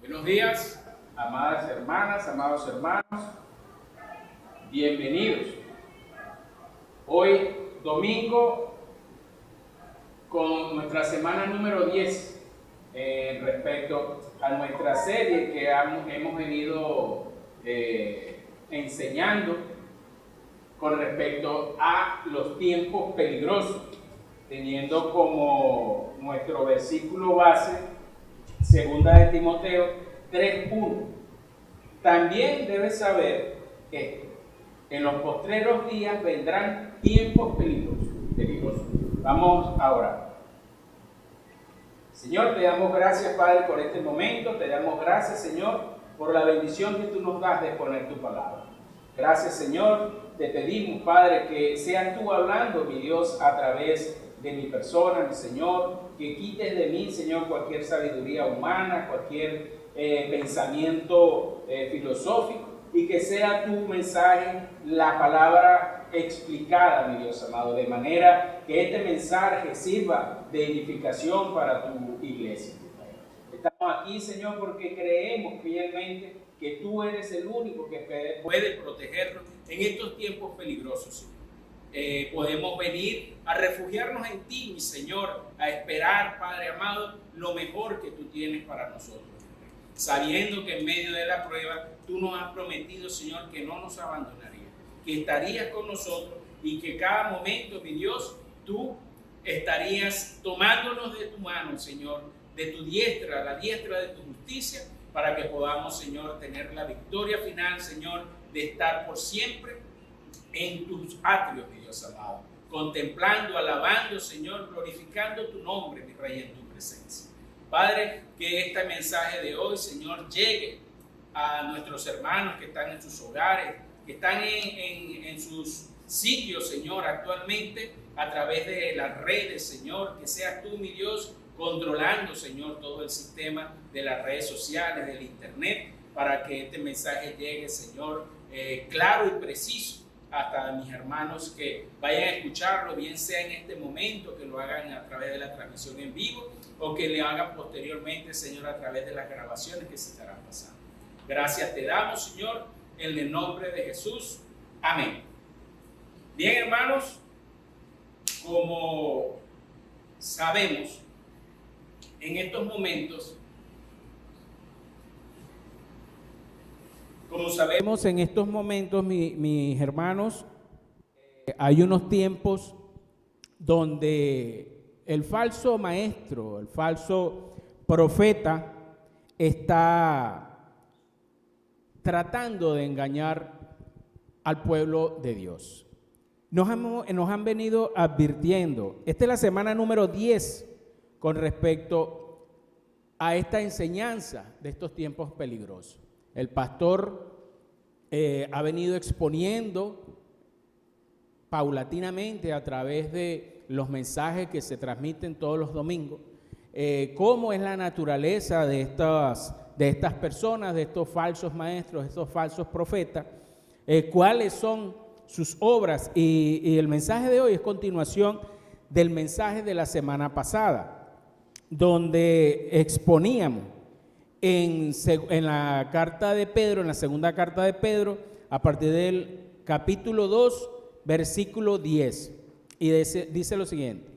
Buenos días, amadas hermanas, amados hermanos, bienvenidos. Hoy, domingo, con nuestra semana número 10, respecto a nuestra serie que hemos venido enseñando con respecto a los tiempos peligrosos, teniendo como nuestro versículo base Segunda de Timoteo 3:1. También debes saber que en los postreros días vendrán tiempos peligrosos. Vamos a orar. Señor, te damos gracias, Padre, por este momento. Te damos gracias, Señor, por la bendición que tú nos das de exponer tu palabra. Gracias, Señor. Te pedimos, Padre, que seas tú hablando, mi Dios, a través de mi persona, mi Señor, que quites de mí, Señor, cualquier sabiduría humana, cualquier pensamiento filosófico, y que sea tu mensaje la palabra explicada, mi Dios amado, de manera que este mensaje sirva de edificación para tu iglesia. Estamos aquí, Señor, porque creemos fielmente que tú eres el único que puede protegernos en estos tiempos peligrosos, Señor. Podemos venir a refugiarnos en ti, mi Señor, a esperar, Padre amado, lo mejor que tú tienes para nosotros, sabiendo que en medio de la prueba tú nos has prometido, Señor, que no nos abandonarías, que estarías con nosotros y que cada momento, mi Dios, tú estarías tomándonos de tu mano, Señor, de tu diestra, la diestra de tu justicia, para que podamos, Señor, tener la victoria final, Señor, de estar por siempre en tus atrios, mi Dios amado, contemplando, alabando, Señor, glorificando tu nombre, mi Rey, en tu presencia. Padre, que este mensaje de hoy, Señor, llegue a nuestros hermanos que están en sus hogares, que están en sus sitios, Señor, actualmente, a través de las redes, Señor, que seas tú, mi Dios, controlando, Señor, todo el sistema de las redes sociales, del internet, para que este mensaje llegue, Señor, claro y preciso hasta mis hermanos que vayan a escucharlo, bien sea en este momento, que lo hagan a través de la transmisión en vivo, o que le hagan posteriormente, Señor, a través de las grabaciones que se estarán pasando. Gracias te damos, Señor, en el nombre de Jesús. Amén. Bien, hermanos, como sabemos, en estos momentos, mis hermanos, hay unos tiempos donde el falso maestro, el falso profeta, está tratando de engañar al pueblo de Dios. Nos han venido advirtiendo. Esta es la semana número 10 con respecto a esta enseñanza de estos tiempos peligrosos. El pastor ha venido exponiendo paulatinamente a través de los mensajes que se transmiten todos los domingos, cómo es la naturaleza de estas personas, de estos falsos maestros, de estos falsos profetas, cuáles son sus obras. Y el mensaje de hoy es continuación del mensaje de la semana pasada, donde exponíamos en la carta de Pedro, en la segunda carta de Pedro, a partir del capítulo 2, versículo 10, y dice lo siguiente: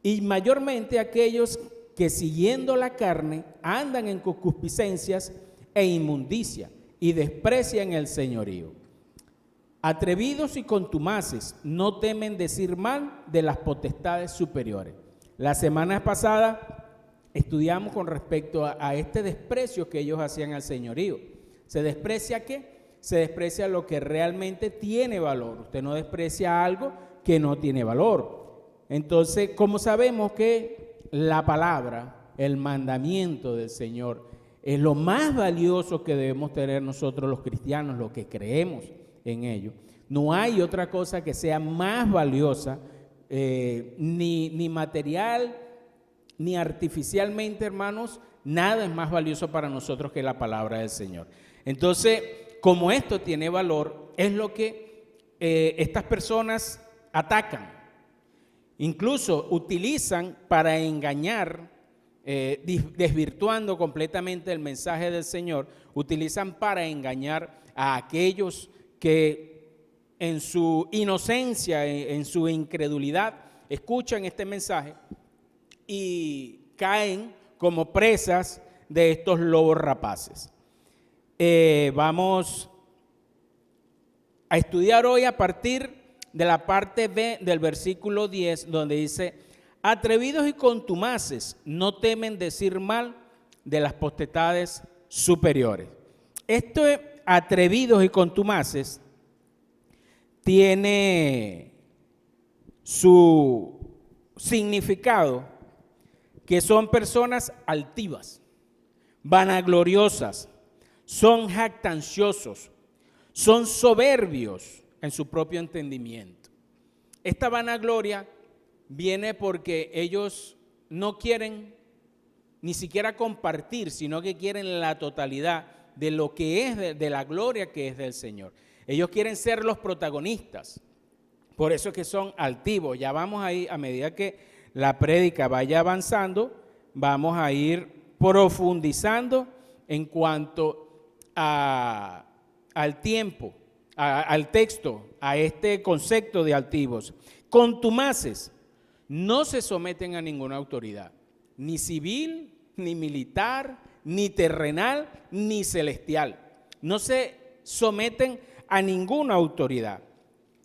y mayormente aquellos que siguiendo la carne andan en concupiscencias e inmundicia y desprecian el señorío. Atrevidos y contumaces, no temen decir mal de las potestades superiores. La semana pasada estudiamos con respecto a este desprecio que ellos hacían al señorío. ¿Se desprecia qué? Se desprecia lo que realmente tiene valor. Usted no desprecia algo que no tiene valor. Entonces, como sabemos que la palabra, el mandamiento del Señor, es lo más valioso que debemos tener nosotros los cristianos, los que creemos en ello. No hay otra cosa que sea más valiosa, ni material, ni artificialmente, hermanos. Nada es más valioso para nosotros que la palabra del Señor. Entonces, como esto tiene valor, es lo que estas personas atacan. Incluso utilizan para engañar desvirtuando completamente el mensaje del Señor, utilizan para engañar a aquellos que en su inocencia, en su incredulidad, escuchan este mensaje y caen como presas de estos lobos rapaces. Vamos a estudiar hoy a partir de la parte B del versículo 10, donde dice: atrevidos y contumaces, no temen decir mal de las potestades superiores. Esto de atrevidos y contumaces tiene su significado, que son personas altivas, vanagloriosas, son jactanciosos, son soberbios en su propio entendimiento. Esta vanagloria viene porque ellos no quieren ni siquiera compartir, sino que quieren la totalidad de lo que es de la gloria que es del Señor. Ellos quieren ser los protagonistas, por eso es que son altivos. Ya vamos a ir, a medida que la prédica vaya avanzando, vamos a ir profundizando en cuanto al tiempo, al texto, a este concepto de altivos. Contumaces, no se someten a ninguna autoridad, ni civil, ni militar, ni terrenal, ni celestial. No se someten a ninguna autoridad.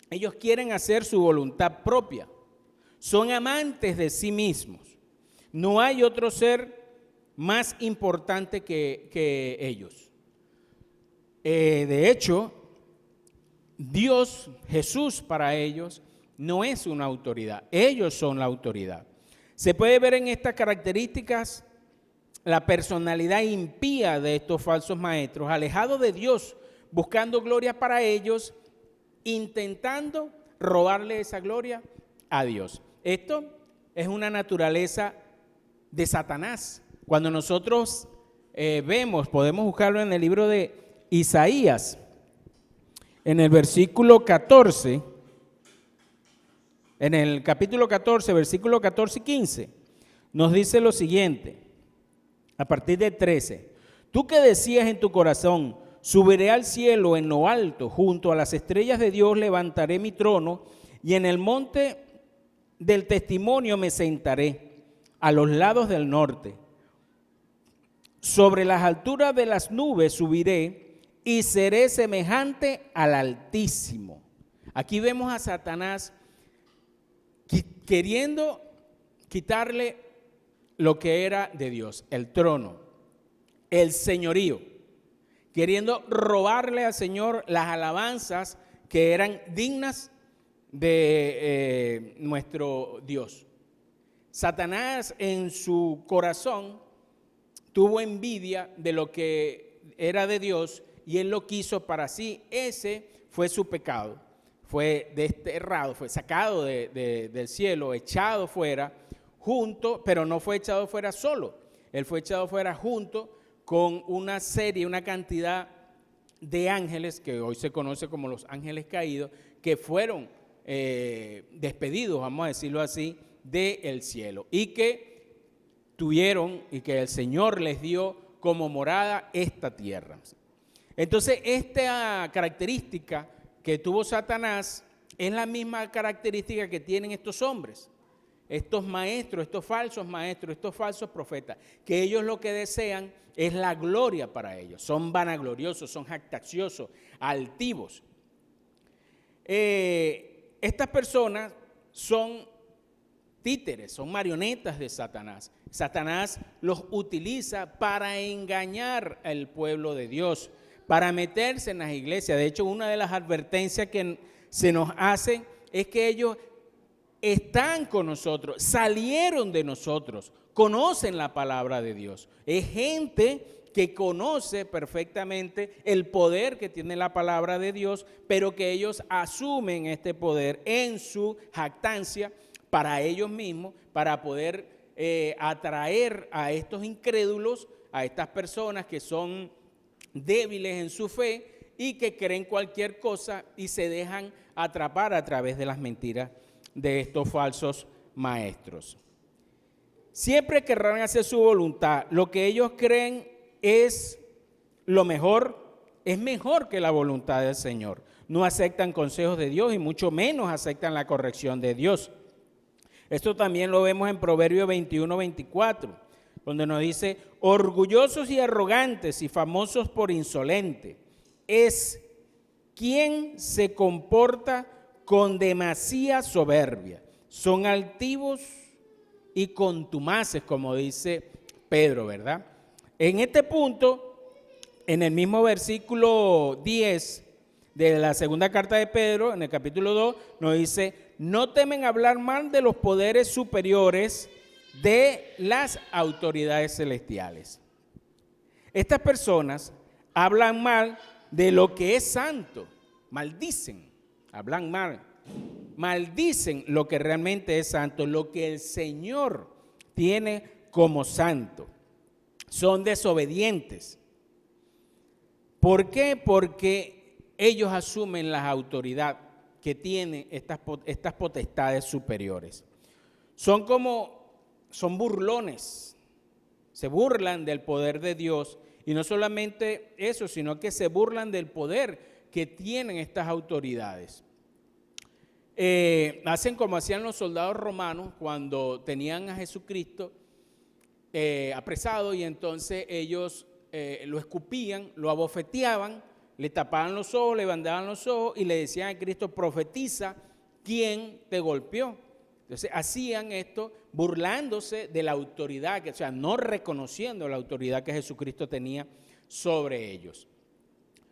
Ellos quieren hacer su voluntad propia. Son amantes de sí mismos. No hay otro ser más importante que ellos. De hecho, Dios, Jesús para ellos, no es una autoridad. Ellos son la autoridad. Se puede ver en estas características la personalidad impía de estos falsos maestros, alejados de Dios, buscando gloria para ellos, intentando robarle esa gloria a Dios. Esto es una naturaleza de Satanás. Cuando nosotros vemos, podemos buscarlo en el libro de Isaías, en el versículo 14, en el capítulo 14, versículo 14 y 15, nos dice lo siguiente, a partir de 13. Tú que decías en tu corazón: subiré al cielo en lo alto, junto a las estrellas de Dios levantaré mi trono, y en el monte del testimonio me sentaré, a los lados del norte. Sobre las alturas de las nubes subiré, y seré semejante al Altísimo. Aquí vemos a Satanás queriendo quitarle lo que era de Dios, el trono, el señorío, queriendo robarle al Señor las alabanzas que eran dignas de nuestro Dios. Satanás en su corazón tuvo envidia de lo que era de Dios y él lo quiso para sí. Ese fue su pecado. Fue desterrado, fue sacado del cielo, echado fuera, pero no fue echado fuera solo. Él fue echado fuera junto con una cantidad de ángeles, que hoy se conoce como los ángeles caídos, que fueron despedidos, vamos a decirlo así, del cielo. Y que tuvieron, y que el Señor les dio como morada esta tierra. Entonces, esta característica que tuvo Satanás es la misma característica que tienen estos hombres, estos maestros, estos falsos maestros, estos falsos profetas, que ellos lo que desean es la gloria para ellos. Son vanagloriosos, son jactanciosos, altivos. Estas personas son títeres, son marionetas de Satanás. Satanás los utiliza para engañar al pueblo de Dios, para meterse en las iglesias. De hecho, una de las advertencias que se nos hacen es que ellos están con nosotros, salieron de nosotros, conocen la palabra de Dios. Es gente que conoce perfectamente el poder que tiene la palabra de Dios, pero que ellos asumen este poder en su jactancia para ellos mismos, para poder atraer a estos incrédulos, a estas personas que son débiles en su fe y que creen cualquier cosa y se dejan atrapar a través de las mentiras de estos falsos maestros. siempre querrán hacer su voluntad. Lo que ellos creen es lo mejor, es mejor que la voluntad del Señor. No aceptan consejos de Dios y mucho menos aceptan la corrección de Dios. Esto también lo vemos en Proverbios 21-24, donde nos dice: orgullosos y arrogantes y famosos por insolente es quien se comporta con demasía soberbia. Son altivos y contumaces, como dice Pedro, ¿verdad? En este punto, en el mismo versículo 10 de la segunda carta de Pedro, en el capítulo 2, nos dice: no temen hablar mal de los poderes superiores de las autoridades celestiales. Estas personas hablan mal de lo que es santo, maldicen, hablan mal, maldicen lo que realmente es santo, lo que el Señor tiene como santo. Son desobedientes. ¿Por qué? Porque ellos asumen la autoridad que tienen estas potestades superiores. Son burlones, se burlan del poder de Dios, y no solamente eso, sino que se burlan del poder que tienen estas autoridades. Hacen como hacían los soldados romanos cuando tenían a Jesucristo apresado, y entonces ellos lo escupían, lo abofeteaban, le tapaban los ojos, le vendaban los ojos y le decían a Cristo: profetiza quién te golpeó. Entonces hacían esto burlándose de la autoridad, o sea, no reconociendo la autoridad que Jesucristo tenía sobre ellos.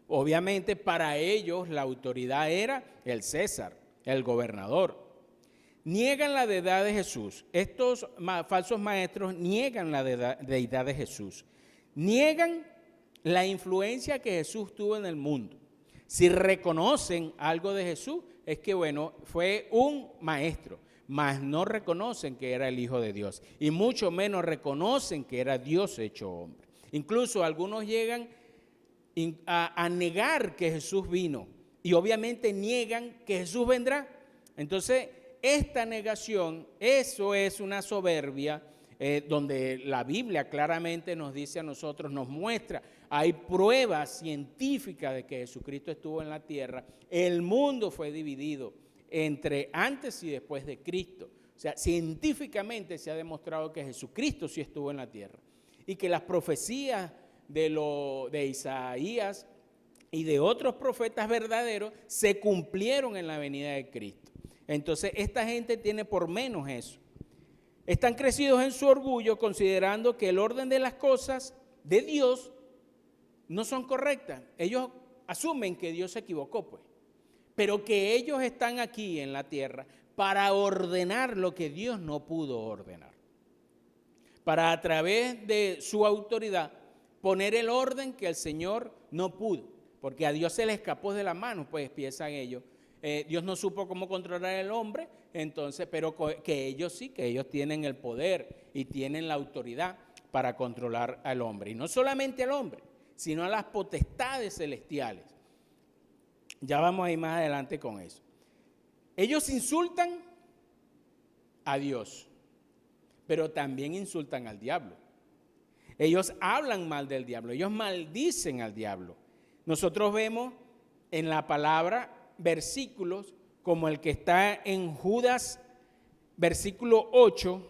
Obviamente para ellos la autoridad era el César, el gobernador. Niegan la deidad de Jesús. Estos falsos maestros niegan la deidad de Jesús. Niegan la influencia que Jesús tuvo en el mundo. Si reconocen algo de Jesús, es que bueno, fue un maestro, mas no reconocen que era el Hijo de Dios, y mucho menos reconocen que era Dios hecho hombre. Incluso algunos llegan a negar que Jesús vino, y obviamente niegan que Jesús vendrá. Entonces, esta negación, eso es una soberbia, donde la Biblia claramente nos dice a nosotros, nos muestra, hay pruebas científicas de que Jesucristo estuvo en la tierra. El mundo fue dividido entre antes y después de Cristo. O sea, científicamente se ha demostrado que Jesucristo sí estuvo en la tierra, y que las profecías de Isaías y de otros profetas verdaderos se cumplieron en la venida de Cristo. Entonces, esta gente tiene por menos eso. Están crecidos en su orgullo, considerando que el orden de las cosas de Dios no son correctas. Ellos asumen que Dios se equivocó, pues, pero que ellos están aquí en la tierra para ordenar lo que Dios no pudo ordenar, para a través de su autoridad poner el orden que el Señor no pudo, porque a Dios se le escapó de las manos, pues piensan ellos. Dios no supo cómo controlar al hombre, entonces, pero que ellos sí, que ellos tienen el poder y tienen la autoridad para controlar al hombre. Y no solamente al hombre, sino a las potestades celestiales. Ya vamos a ir más adelante con eso. Ellos insultan a Dios, pero también insultan al diablo. Ellos hablan mal del diablo, ellos maldicen al diablo. Nosotros vemos en la palabra versículos como el que está en Judas, versículo 8.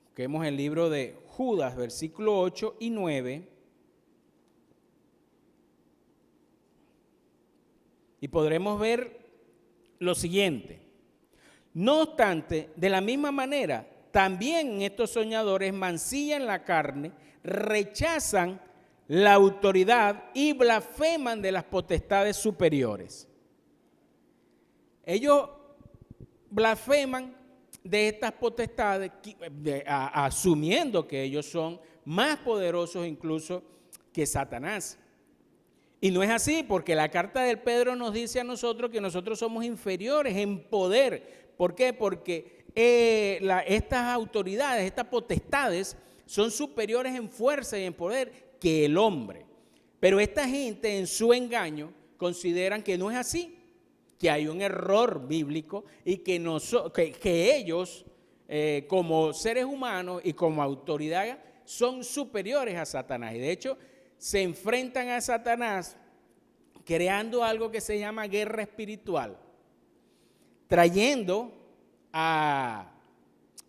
Busquemos el libro de Judas, versículo 8 y 9. Y podremos ver lo siguiente: no obstante, de la misma manera, también estos soñadores mancillan la carne, rechazan la autoridad y blasfeman de las potestades superiores. Ellos blasfeman de estas potestades, asumiendo que ellos son más poderosos incluso que Satanás. Y no es así, porque la carta del Pedro nos dice a nosotros que nosotros somos inferiores en poder. ¿Por qué? Porque estas autoridades, estas potestades, son superiores en fuerza y en poder que el hombre. Pero esta gente, en su engaño, consideran que no es así, que hay un error bíblico y que ellos como seres humanos y como autoridad son superiores a Satanás. Y de hecho se enfrentan a Satanás creando algo que se llama guerra espiritual, trayendo a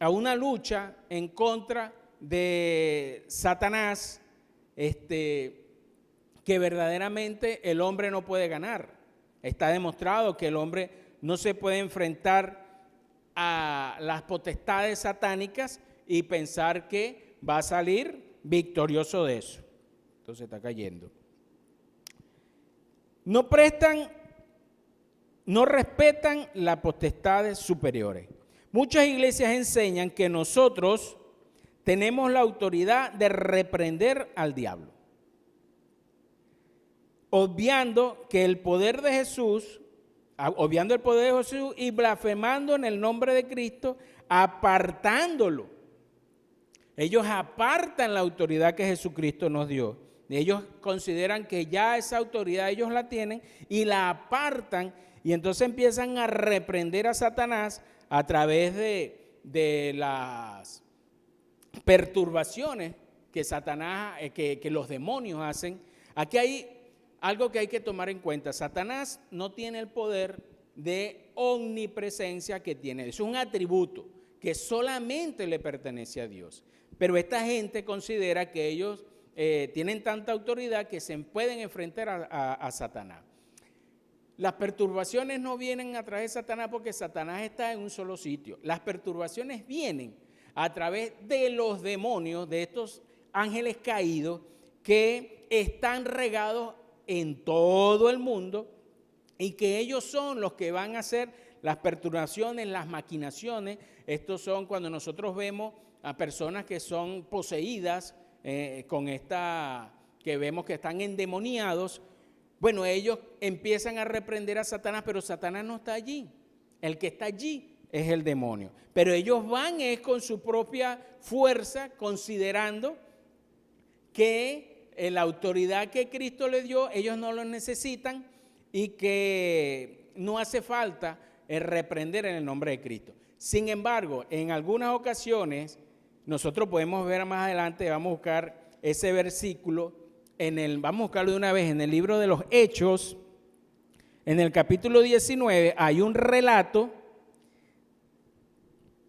una lucha en contra de Satanás, que verdaderamente el hombre no puede ganar. Está demostrado que el hombre no se puede enfrentar a las potestades satánicas y pensar que va a salir victorioso de eso. Entonces está cayendo. No respetan las potestades superiores. Muchas iglesias enseñan que nosotros tenemos la autoridad de reprender al diablo, obviando el poder de Jesús y blasfemando en el nombre de Cristo, apartándolo. Ellos apartan la autoridad que Jesucristo nos dio. Ellos consideran que ya esa autoridad ellos la tienen y la apartan, y entonces empiezan a reprender a Satanás a través de las perturbaciones que Satanás, que los demonios hacen. Aquí hay algo que hay que tomar en cuenta. Satanás no tiene el poder de omnipresencia que tiene. Es un atributo que solamente le pertenece a Dios. Pero esta gente considera que ellos tienen tanta autoridad que se pueden enfrentar a Satanás. Las perturbaciones no vienen a través de Satanás porque Satanás está en un solo sitio. Las perturbaciones vienen a través de los demonios, de estos ángeles caídos que están regados en todo el mundo y que ellos son los que van a hacer las perturbaciones, las maquinaciones. Estos son cuando nosotros vemos a personas que son poseídas que vemos que están endemoniados. Bueno, ellos empiezan a reprender a Satanás, pero Satanás no está allí. El que está allí es el demonio. Pero ellos van con su propia fuerza, considerando que la autoridad que Cristo les dio, ellos no lo necesitan y que no hace falta reprender en el nombre de Cristo. Sin embargo, en algunas ocasiones, nosotros podemos ver más adelante, vamos a buscar ese versículo, vamos a buscarlo de una vez en el libro de los Hechos, en el capítulo 19, hay un relato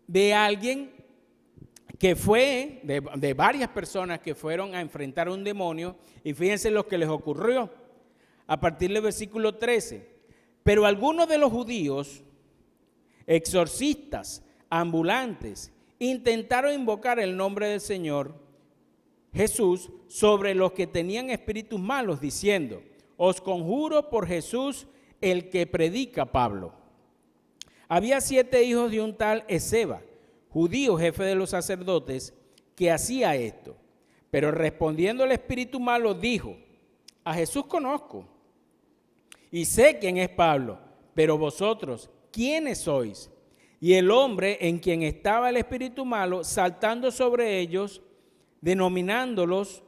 de alguien que fue, de varias personas que fueron a enfrentar a un demonio, y fíjense lo que les ocurrió a partir del versículo 13. Pero algunos de los judíos, exorcistas, ambulantes, intentaron invocar el nombre del Señor Jesús sobre los que tenían espíritus malos, diciendo: os conjuro por Jesús, el que predica Pablo. Había 7 hijos de un tal Esceva, judío, jefe de los sacerdotes, que hacía esto. Pero respondiendo el espíritu malo, dijo: a Jesús conozco y sé quién es Pablo, pero vosotros, ¿quiénes sois? Y el hombre en quien estaba el espíritu malo, saltando sobre ellos, dominándolos,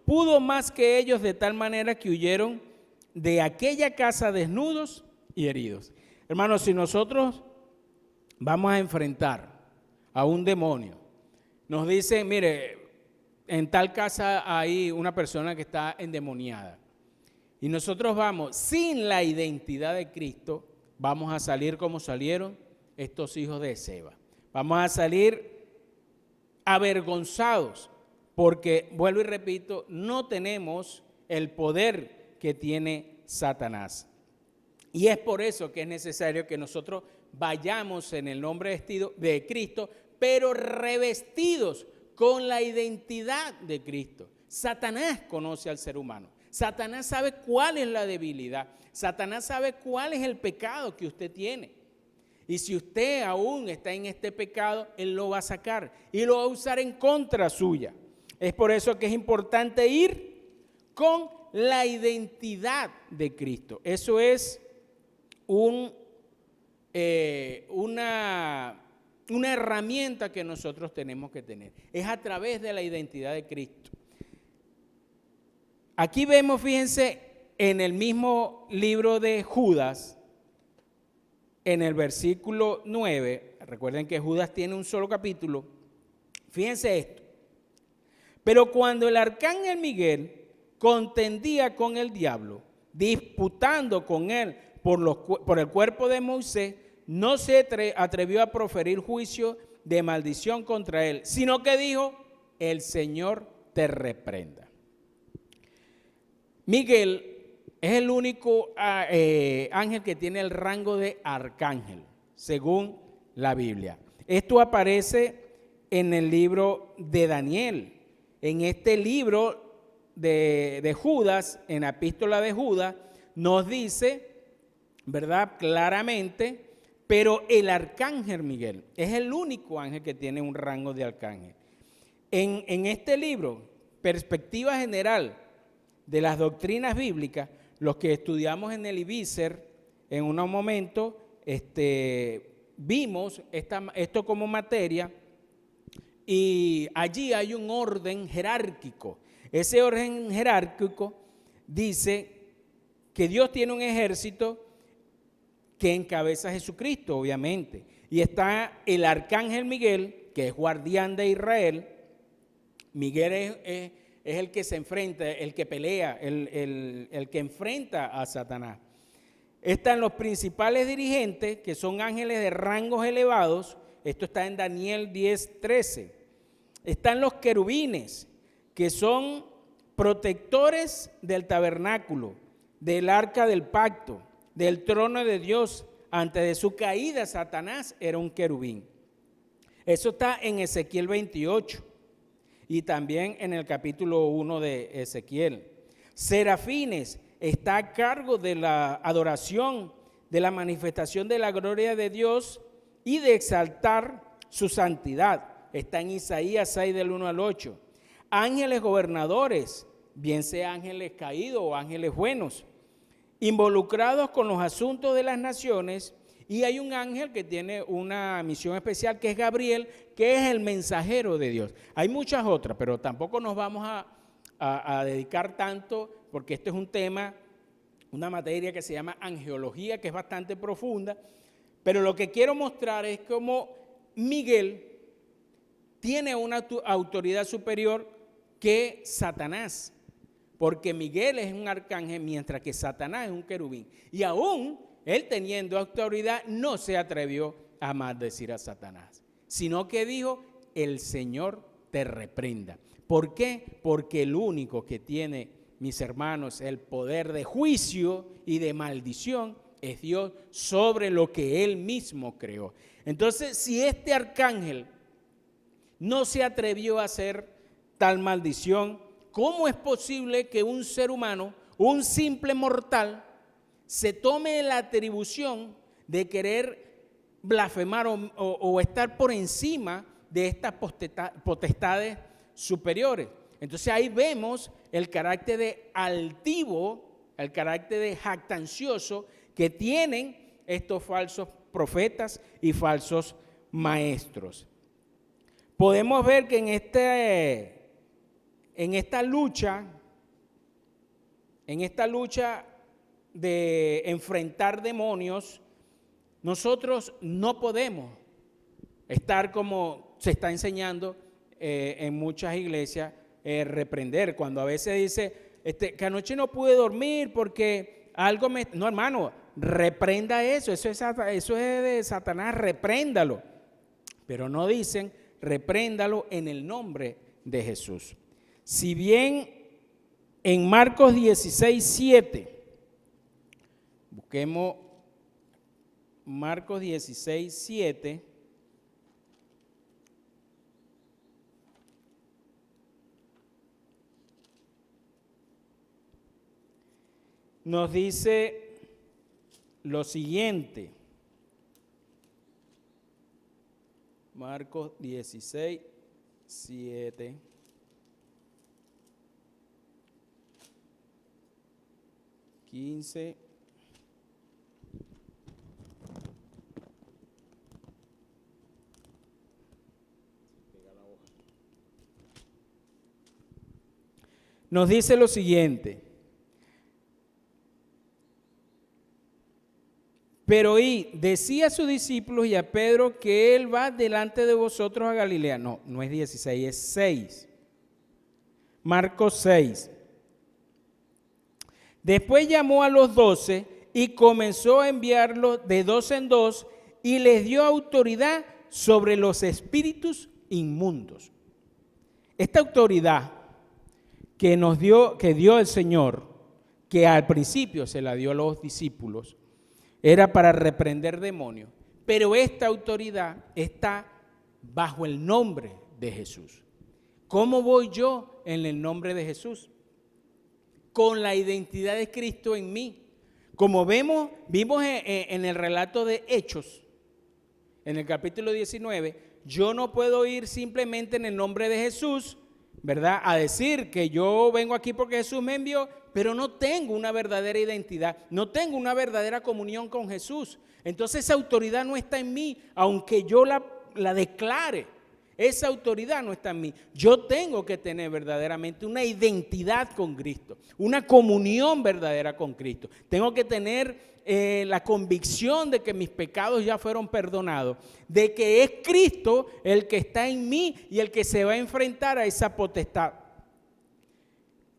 pudo más que ellos, de tal manera que huyeron de aquella casa desnudos y heridos. Hermanos, si nosotros vamos a enfrentar a un demonio, nos dicen: mire, en tal casa hay una persona que está endemoniada, y nosotros vamos sin la identidad de Cristo, vamos a salir como salieron estos hijos de Esceva. Vamos a salir avergonzados porque, vuelvo y repito, no tenemos el poder que tiene Satanás. Y es por eso que es necesario que nosotros vayamos en el nombre de Cristo, pero revestidos con la identidad de Cristo. Satanás conoce al ser humano. Satanás sabe cuál es la debilidad. Satanás sabe cuál es el pecado que usted tiene. Y si usted aún está en este pecado, él lo va a sacar y lo va a usar en contra suya. Es por eso que es importante ir con la identidad de Cristo. Eso es una herramienta que nosotros tenemos que tener. Es a través de la identidad de Cristo. Aquí vemos, fíjense, en el mismo libro de Judas, en el versículo 9, recuerden que Judas tiene un solo capítulo, fíjense esto. Pero cuando el arcángel Miguel contendía con el diablo, disputando con él por el cuerpo de Moisés, no se atrevió a proferir juicio de maldición contra él, sino que dijo: el Señor te reprenda. Miguel es el único ángel que tiene el rango de arcángel, según la Biblia. Esto aparece en el libro de Daniel. En este libro de Judas, en la epístola de Judas, nos dice, ¿verdad?, claramente, pero el arcángel Miguel es el único ángel que tiene un rango de arcángel. En este libro, Perspectiva General de las Doctrinas Bíblicas, los que estudiamos en el IBICER, en unos momentos vimos esto como materia, y allí hay un orden jerárquico. Ese orden jerárquico dice que Dios tiene un ejército que encabeza a Jesucristo, obviamente, y está el arcángel Miguel, que es guardián de Israel. Miguel es el que se enfrenta, el que pelea, el que enfrenta a Satanás. Están los principales dirigentes, que son ángeles de rangos elevados. Esto está en Daniel 10:13. Están los querubines, que son protectores del tabernáculo, del arca del pacto, del trono de Dios. Antes de su caída, Satanás era un querubín. Eso está en Ezequiel 28 y también en el capítulo 1 de Ezequiel. Serafines está a cargo de la adoración, de la manifestación de la gloria de Dios y de exaltar su santidad. Está en Isaías 6 del 1 al 8. Ángeles gobernadores, bien sea ángeles caídos o ángeles buenos, involucrados con los asuntos de las naciones. Y hay un ángel que tiene una misión especial, que es Gabriel, que es el mensajero de Dios. Hay muchas otras, pero tampoco nos vamos a dedicar tanto, porque este es un tema, una materia que se llama angeología, que es bastante profunda. Pero lo que quiero mostrar es cómo Miguel tiene una autoridad superior que Satanás, porque Miguel es un arcángel, mientras que Satanás es un querubín. Y aún él, teniendo autoridad, no se atrevió a maldecir a Satanás, sino que dijo: el Señor te reprenda. ¿Por qué? Porque el único que tiene, mis hermanos, el poder de juicio y de maldición es Dios, sobre lo que Él mismo creó. Entonces, si este arcángel no se atrevió a hacer tal maldición, ¿cómo es posible que un ser humano, un simple mortal, se tome la atribución de querer blasfemar o estar por encima de estas potestades superiores? Entonces ahí vemos el carácter de altivo, el carácter de jactancioso que tienen estos falsos profetas y falsos maestros. Podemos ver que en esta lucha de enfrentar demonios, nosotros no podemos estar como se está enseñando en muchas iglesias, reprender. Cuando a veces dice que anoche no pude dormir porque algo me... No, hermano, reprenda eso es de Satanás, repréndalo. Pero no dicen: repréndalo en el nombre de Jesús. Si bien en Marcos 16:7, busquemos Marcos 16:7, nos dice lo siguiente. Marcos 16:7. Nos dice lo siguiente: Pero decía a sus discípulos y a Pedro que él va delante de vosotros a Galilea. No, no es 16, es 6. Marcos 6. Después llamó a los 12 y comenzó a enviarlos de 2 en 2 y les dio autoridad sobre los espíritus inmundos. Esta autoridad que dio el Señor, que al principio se la dio a los discípulos, era para reprender demonios, pero esta autoridad está bajo el nombre de Jesús. ¿Cómo voy yo en el nombre de Jesús? Con la identidad de Cristo en mí. Como vimos en el relato de Hechos, en el capítulo 19, yo no puedo ir simplemente en el nombre de Jesús, ¿verdad?, a decir que yo vengo aquí porque Jesús me envió, pero no tengo una verdadera identidad, no tengo una verdadera comunión con Jesús. Entonces esa autoridad no está en mí, aunque yo la declare. Esa autoridad no está en mí. Yo tengo que tener verdaderamente una identidad con Cristo, una comunión verdadera con Cristo. Tengo que tener la convicción de que mis pecados ya fueron perdonados, de que es Cristo el que está en mí y el que se va a enfrentar a esa potestad.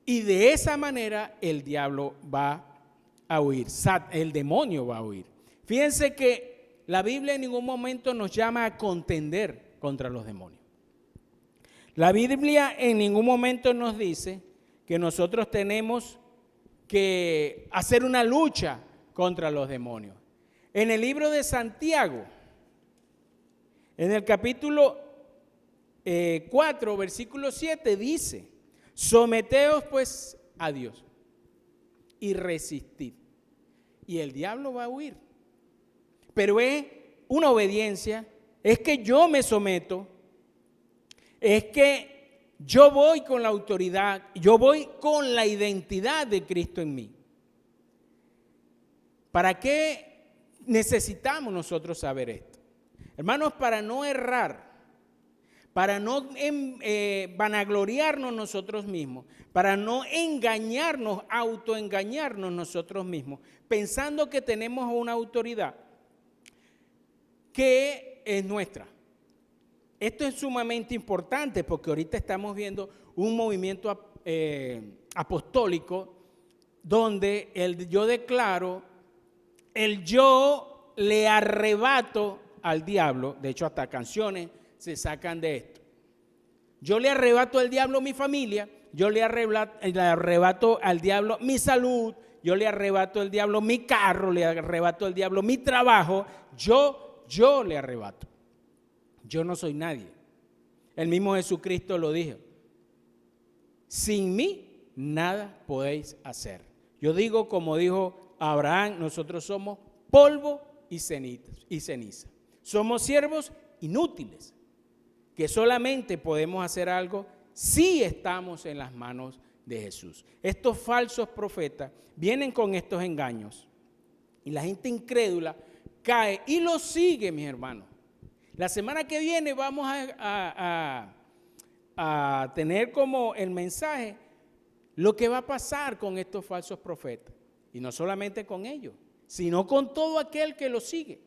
Y de esa manera el diablo va a huir, el demonio va a huir. Fíjense que la Biblia en ningún momento nos llama a contender contra los demonios. La Biblia en ningún momento nos dice que nosotros tenemos que hacer una lucha contra los demonios. En el libro de Santiago, en el capítulo 4, versículo 7, dice: someteos pues a Dios y resistid, y el diablo va a huir. Pero es una obediencia, es que yo me someto, es que yo voy con la autoridad, yo voy con la identidad de Cristo en mí. ¿Para qué necesitamos nosotros saber esto? Hermanos, para no errar, para no vanagloriarnos nosotros mismos, para no engañarnos, autoengañarnos nosotros mismos, pensando que tenemos una autoridad que es nuestra. Esto es sumamente importante porque ahorita estamos viendo un movimiento apostólico donde yo declaro, yo le arrebato al diablo. De hecho, hasta canciones se sacan de esto. Yo le arrebato al diablo mi familia, yo le arrebato al diablo mi salud, yo le arrebato al diablo mi carro, le arrebato al diablo mi trabajo, yo le arrebato. Yo no soy nadie. El mismo Jesucristo lo dijo: sin mí nada podéis hacer. Yo digo, como dijo Abraham, nosotros somos polvo y ceniza. Somos siervos inútiles, que solamente podemos hacer algo si estamos en las manos de Jesús. Estos falsos profetas vienen con estos engaños y la gente incrédula cae y los sigue, mis hermanos. La semana que viene vamos a tener como el mensaje lo que va a pasar con estos falsos profetas. Y no solamente con ellos, sino con todo aquel que los sigue.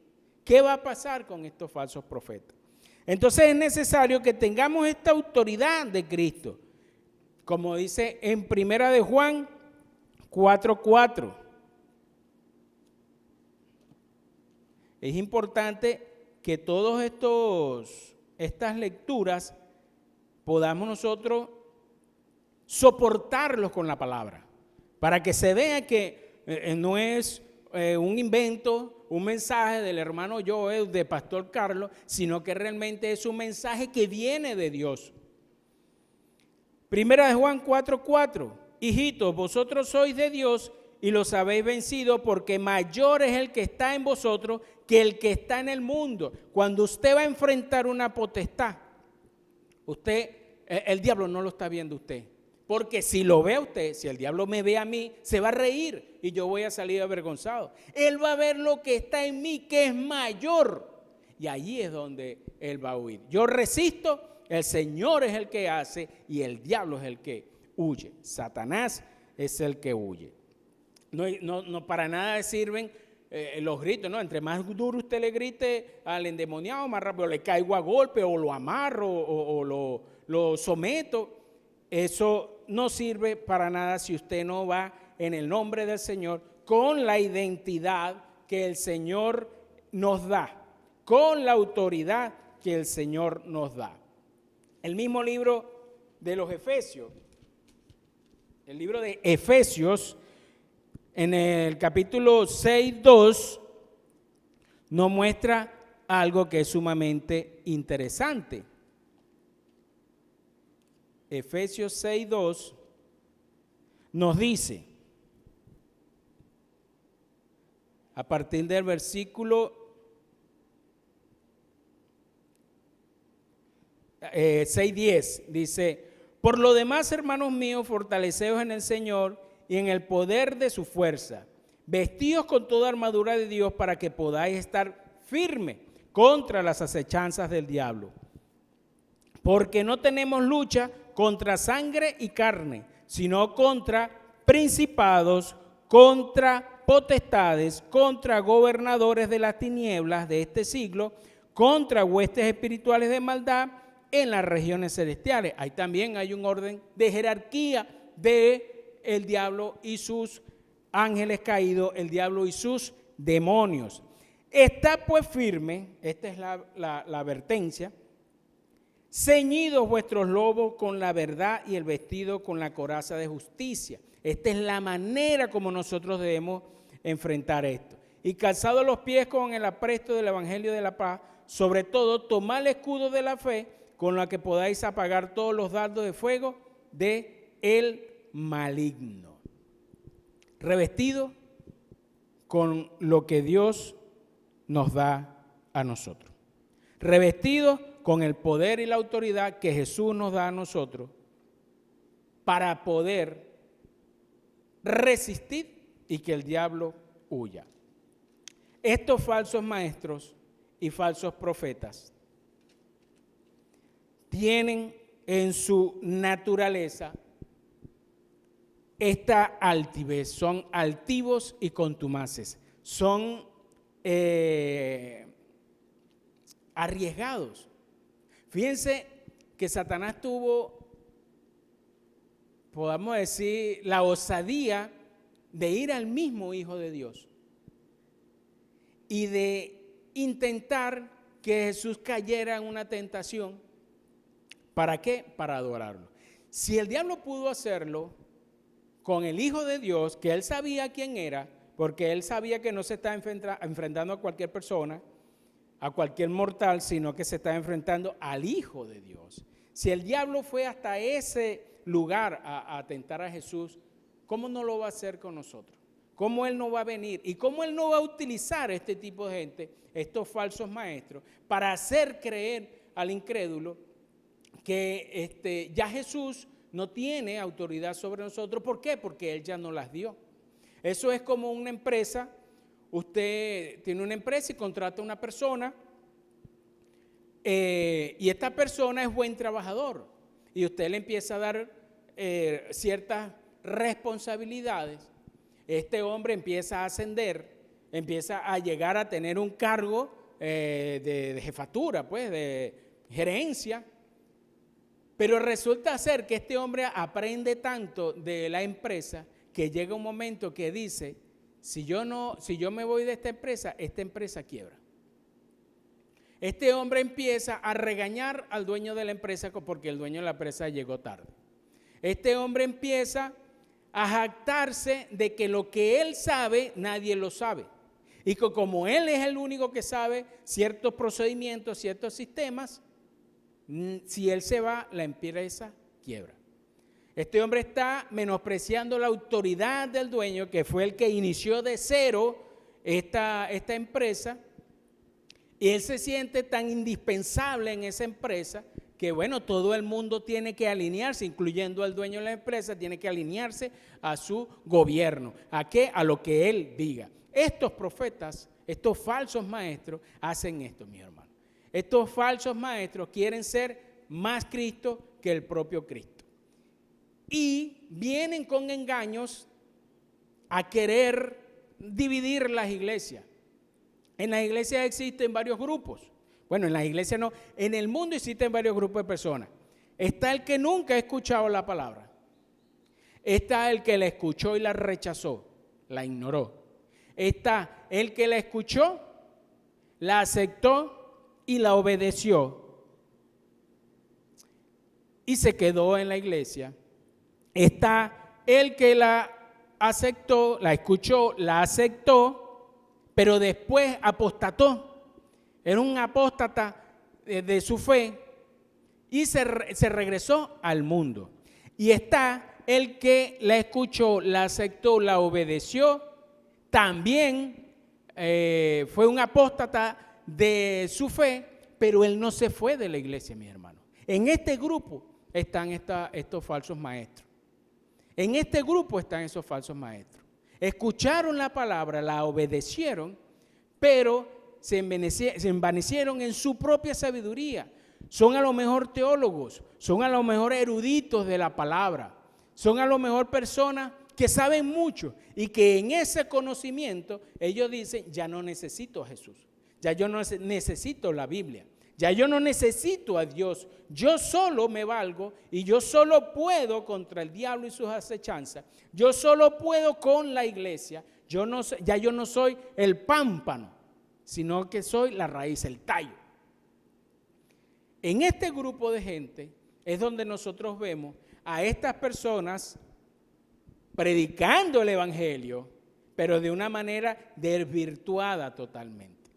¿Qué va a pasar con estos falsos profetas? Entonces es necesario que tengamos esta autoridad de Cristo. Como dice en Primera de Juan 4:4. Es importante que todas estas lecturas podamos nosotros soportarlos con la palabra, para que se vea que no es un invento, un mensaje del hermano Joel, de Pastor Carlos, sino que realmente es un mensaje que viene de Dios. Primera de Juan 4:4. Hijitos, vosotros sois de Dios y los habéis vencido, porque mayor es el que está en vosotros que el que está en el mundo. Cuando usted va a enfrentar una potestad, el diablo no lo está viendo usted. Porque si lo ve a usted, si el diablo me ve a mí, se va a reír y yo voy a salir avergonzado. Él va a ver lo que está en mí, que es mayor. Y allí es donde él va a huir. Yo resisto, el Señor es el que hace y el diablo es el que huye. Satanás es el que huye. No para nada sirven los gritos, ¿no? Entre más duro usted le grite al endemoniado, más rápido le caigo a golpe o lo amarro o lo someto. Eso no sirve para nada si usted no va en el nombre del Señor con la identidad que el Señor nos da, con la autoridad que el Señor nos da. El mismo libro de los Efesios, el libro de Efesios, en el capítulo 6:2, nos muestra algo que es sumamente interesante. Efesios 6:2 nos dice, a partir del versículo 6:10, dice: por lo demás, hermanos míos, fortaleceos en el Señor y en el poder de su fuerza. Vestíos con toda armadura de Dios para que podáis estar firmes contra las acechanzas del diablo. Porque no tenemos lucha contra sangre y carne, sino contra principados, contra potestades, contra gobernadores de las tinieblas de este siglo, contra huestes espirituales de maldad en las regiones celestiales. Ahí también hay un orden de jerarquía de el diablo y sus ángeles caídos, el diablo y sus demonios. Está pues firme, esta es la advertencia, ceñidos vuestros lomos con la verdad y el vestido con la coraza de justicia. Esta es la manera como nosotros debemos enfrentar esto. Y calzados los pies con el apresto del evangelio de la paz, sobre todo tomad el escudo de la fe, con la que podáis apagar todos los dardos de fuego de el maligno. Revestido con lo que Dios nos da a nosotros. Revestido con el poder y la autoridad que Jesús nos da a nosotros para poder resistir y que el diablo huya. Estos falsos maestros y falsos profetas tienen en su naturaleza esta altivez, son altivos y contumaces, son arriesgados. Fíjense que Satanás tuvo, podemos decir, la osadía de ir al mismo Hijo de Dios y de intentar que Jesús cayera en una tentación. ¿Para qué? Para adorarlo. Si el diablo pudo hacerlo con el Hijo de Dios, que él sabía quién era, porque él sabía que no se está enfrentando a cualquier persona, a cualquier mortal, sino que se está enfrentando al Hijo de Dios. Si el diablo fue hasta ese lugar a tentar a Jesús, ¿cómo no lo va a hacer con nosotros? ¿Cómo él no va a venir? ¿Y cómo él no va a utilizar este tipo de gente, estos falsos maestros, para hacer creer al incrédulo que ya Jesús no tiene autoridad sobre nosotros? ¿Por qué? Porque él ya no las dio. Eso es como una empresa. Usted tiene una empresa y contrata a una persona y esta persona es buen trabajador y usted le empieza a dar ciertas responsabilidades. Este hombre empieza a ascender, empieza a llegar a tener un cargo de jefatura, pues de gerencia, pero resulta ser que este hombre aprende tanto de la empresa que llega un momento que dice: si yo me voy de esta empresa quiebra. Este hombre empieza a regañar al dueño de la empresa porque el dueño de la empresa llegó tarde. Este hombre empieza a jactarse de que lo que él sabe, nadie lo sabe. Y que como él es el único que sabe ciertos procedimientos, ciertos sistemas, si él se va, la empresa quiebra. Este hombre está menospreciando la autoridad del dueño, que fue el que inició de cero esta empresa, y él se siente tan indispensable en esa empresa que, bueno, todo el mundo tiene que alinearse, incluyendo al dueño de la empresa, tiene que alinearse a su gobierno. ¿A qué? A lo que él diga. Estos profetas, estos falsos maestros hacen esto, mi hermano. Estos falsos maestros quieren ser más Cristo que el propio Cristo. Y vienen con engaños a querer dividir las iglesias. En las iglesias existen varios grupos. Bueno, en las iglesias no, en el mundo existen varios grupos de personas. Está el que nunca ha escuchado la palabra. Está el que la escuchó y la rechazó, la ignoró. Está el que la escuchó, la aceptó y la obedeció y se quedó en la iglesia. Está el que la aceptó, la escuchó, la aceptó, pero después apostató. Era un apóstata de su fe y se regresó al mundo. Y está el que la escuchó, la aceptó, la obedeció, también fue un apóstata de su fe, pero él no se fue de la iglesia, mis hermanos. En este grupo están estos falsos maestros. En este grupo están esos falsos maestros. Escucharon la palabra, la obedecieron, pero se envanecieron en su propia sabiduría. Son a lo mejor teólogos, son a lo mejor eruditos de la palabra, son a lo mejor personas que saben mucho y que en ese conocimiento ellos dicen, ya no necesito a Jesús, ya yo no necesito la Biblia, ya yo no necesito a Dios, yo solo me valgo y yo solo puedo contra el diablo y sus acechanzas, yo solo puedo con la iglesia, ya yo no soy el pámpano, sino que soy la raíz, el tallo. En este grupo de gente es donde nosotros vemos a estas personas predicando el evangelio, pero de una manera desvirtuada totalmente.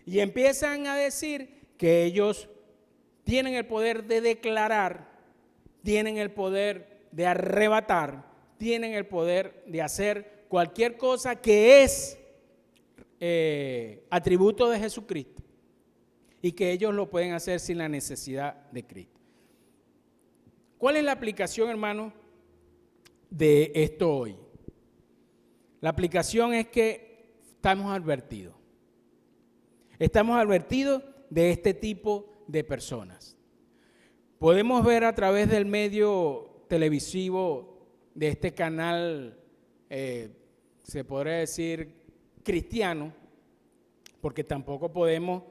Y empiezan a decir que ellos tienen el poder de declarar, tienen el poder de arrebatar, tienen el poder de hacer cualquier cosa que es atributo de Jesucristo y que ellos lo pueden hacer sin la necesidad de Cristo. ¿Cuál es la aplicación, hermano, de esto hoy? La aplicación es que estamos advertidos. Estamos advertidos de este tipo de personas. Podemos ver a través del medio televisivo de este canal, se podría decir cristiano, porque tampoco podemos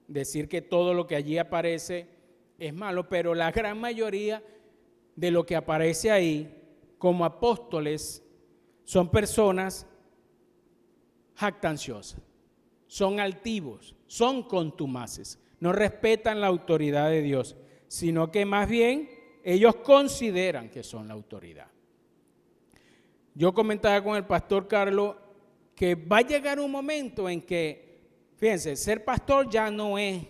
decir que todo lo que allí aparece es malo, pero la gran mayoría de lo que aparece ahí como apóstoles son personas jactanciosas, son altivos, son contumaces, no respetan la autoridad de Dios, sino que más bien ellos consideran que son la autoridad. Yo comentaba con el pastor Carlos que va a llegar un momento en que, fíjense, ser pastor ya no es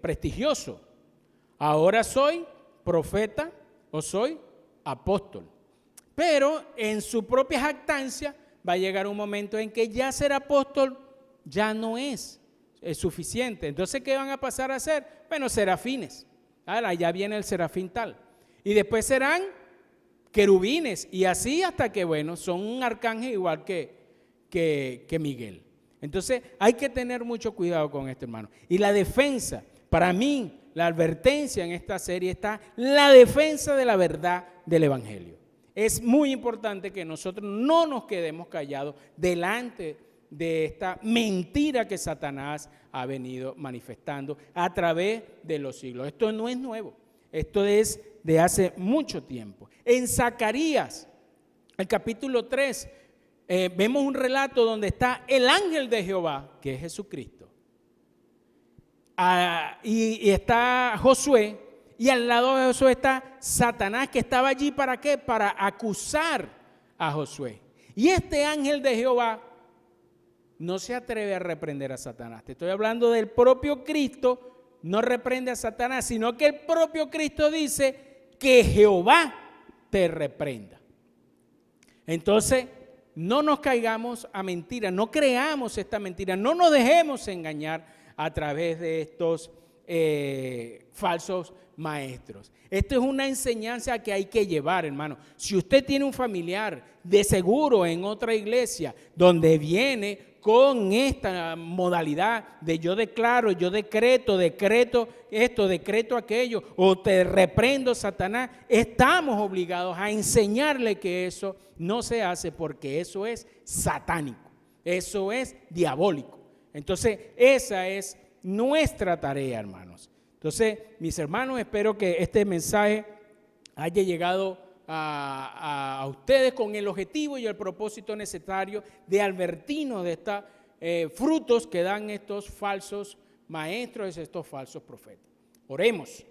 prestigioso. Ahora soy profeta o soy apóstol. Pero en su propia jactancia va a llegar un momento en que ya ser apóstol ya no es suficiente. Entonces, ¿qué van a pasar a ser? Bueno, serafines. Ahora ya viene el serafín tal. Y después serán querubines y así hasta que, bueno, son un arcángel igual que Miguel. Entonces, hay que tener mucho cuidado con esto, hermano. Y la defensa, para mí, la advertencia en esta serie está la defensa de la verdad del evangelio. Es muy importante que nosotros no nos quedemos callados delante de esta mentira que Satanás ha venido manifestando a través de los siglos. Esto no es nuevo, esto es de hace mucho tiempo. En Zacarías, el capítulo 3, vemos un relato donde está el ángel de Jehová, que es Jesucristo. Y está Josué, y al lado de Josué está Satanás, que estaba allí ¿para qué? Para acusar a Josué. Y este ángel de Jehová no se atreve a reprender a Satanás. Te estoy hablando del propio Cristo, no reprende a Satanás, sino que el propio Cristo dice que Jehová te reprenda. Entonces, no nos caigamos a mentiras, no creamos esta mentira, no nos dejemos engañar a través de estos falsos maestros. Esto es una enseñanza que hay que llevar, hermano. Si usted tiene un familiar de seguro en otra iglesia donde viene con esta modalidad de yo declaro, yo decreto esto, decreto aquello, o te reprendo, Satanás, estamos obligados a enseñarle que eso no se hace porque eso es satánico, eso es diabólico. Entonces, esa es nuestra tarea, hermanos. Entonces, mis hermanos, espero que este mensaje haya llegado a ustedes con el objetivo y el propósito necesario de advertirnos de estos frutos que dan estos falsos maestros, estos falsos profetas. Oremos.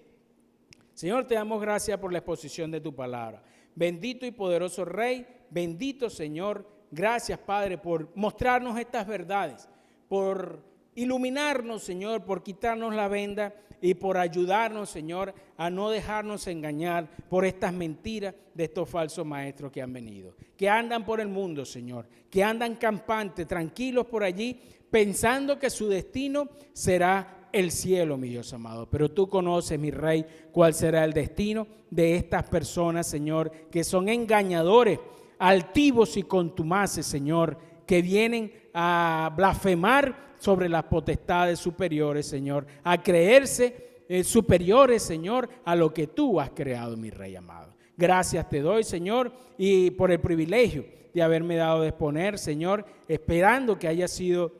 Señor, te damos gracias por la exposición de tu palabra. Bendito y poderoso Rey, bendito Señor, gracias Padre por mostrarnos estas verdades, por iluminarnos, Señor, por quitarnos la venda y por ayudarnos, Señor, a no dejarnos engañar por estas mentiras de estos falsos maestros que han venido, que andan por el mundo, Señor, que andan campantes, tranquilos por allí, pensando que su destino será el cielo, mi Dios amado. Pero tú conoces, mi Rey, cuál será el destino de estas personas, Señor, que son engañadores, altivos y contumaces, Señor, que vienen a blasfemar sobre las potestades superiores, Señor, a creerse superiores, Señor, a lo que tú has creado, mi Rey amado. Gracias te doy, Señor, y por el privilegio de haberme dado de exponer, Señor, esperando que haya sido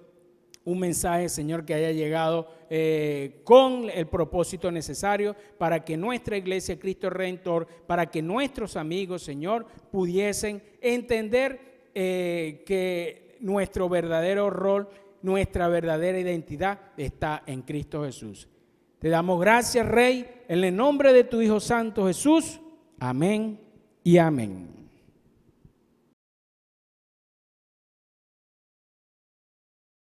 un mensaje, Señor, que haya llegado con el propósito necesario para que nuestra iglesia Cristo Redentor, para que nuestros amigos, Señor, pudiesen entender que nuestro verdadero rol, nuestra verdadera identidad está en Cristo Jesús. Te damos gracias, Rey, en el nombre de tu Hijo Santo Jesús. Amén y amén.